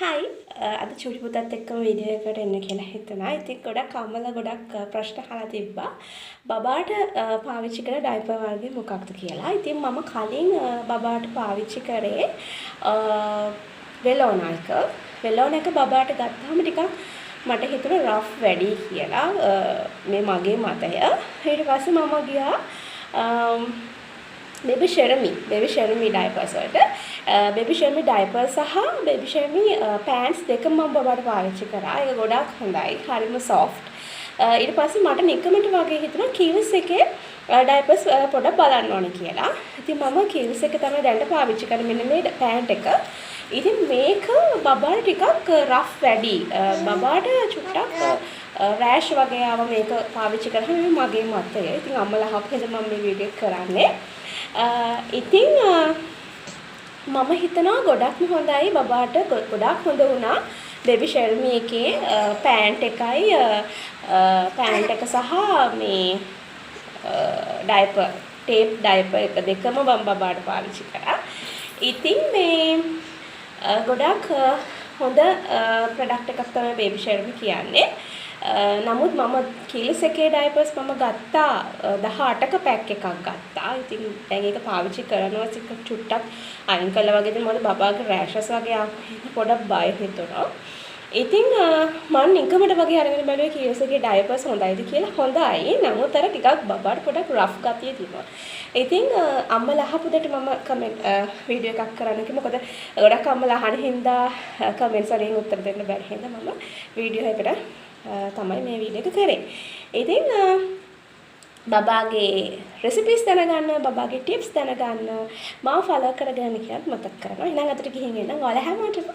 හයි අද චුටි පුතත් එක්කම වීඩියෝ එකකට එන්න කියලා හිතුණා. ඉතින් ගොඩක් අම්මලා ගොඩක් ප්‍රශ්න අහලා තිබ්බා. බබාට පාවිච්චි කරන ඩයිපර් වර්ගය මොකක්ද කියලා. ඉතින් මම කලින් බබාට පාවිච්චි කරේ වෙලෝනා එක. වෙලෝනා එක බබාට ගත්තාම ටිකක් මට හිතුණා රෆ් වැඩි කියලා. මේ මගේ මතය. ඊට පස්සේ මම ගියා बेबी शेरमी डायपर्स वलට बेबी शेरमी डायपर्स සහ बेबी शेरमी පෑන්ට්ස් දෙකම මම බබාට පාවිච්චි කරා. ඒක ගොඩාක් හොඳයි. හරිම සොෆ්ට්. ඊට පස්සේ මට නිකමට වගේ හිතුණා කිව්ස් එකේ डायपर्स පොඩ්ඩක් බලන්න ඕනේ කියලා. ඉතින් මම කිව්ස් එක තමයි දැන් පාවිච්චි කරන්නේ මෙන්න මේ පෑන්ට් එක. ඉතින් මේක බබාට ටිකක් රෆ් වැඩි. බබාට චුට්ටක් රෑෂ් වගේ ආව මේක පාවිච්චි කරාම මගේ මතය. ඉතින් අම්මලා අහපු හින්දා මම මේ වීඩියෝ එක කරන්නේ. ඉතින් මම හිතනවා ගොඩක්ම හොඳයි බබාට ගොඩක් හොඳ වුණා බේබි ෂෙල්මි එකේ පෑන්ට් එකයි පෑන්ට් එක සහ මේ ඩයිපර් ටේප් ඩයිපර් එක දෙකම මම බබාට පාවිච්චි කරා. ඉතින් මේ ගොඩක් හොඳ ප්‍රොඩක්ට් එකක් තමයි බේබි ෂෙල්මි කියන්නේ. නමුත් මම කිල්ස් එකේ ඩයිපර්ස් මම ගත්තා 18ක පැක් එකක් ගත්තා. ඉතින් දැන් ඒක පාවිච්චි කරනවා චුට්ටක් අයින් කළා වගේ ඉතින් මොකද බබාගේ රෑෂස් වගේ ආපු පොඩක් බය හිතුණා. ඉතින් මම නිකමට වගේ අරගෙන බැලුවේ කිල්ස් එකේ ඩයිපර්ස් හොඳයිද කියලා. හොඳයි. නමුත් අර ටිකක් බබාට පොඩක් රෆ් ගතිය තිබුණා. ඉතින් අම්මලා අහපු දෙයට මම කමෙන්ට් වීඩියෝ එකක් කරන්න කිව්වා. මොකද ගොඩක් අම්මලා අහන හින්දා කමෙන්ට්ස් වලින් උත්තර දෙන්න බැරි හින්දා මම වීඩියෝ එකට තමයි මේ වීඩියෝ එක කරේ. ඉතින් බබාගේ රෙසිපීස් දැනගන්න, බබාගේ ටිප්ස් දැනගන්න මාව ෆලෝ කරගෙන කියලා මතක් කරනවා. එහෙනම් අතට ගිහින් එන්න ඔයාලා හැමෝටම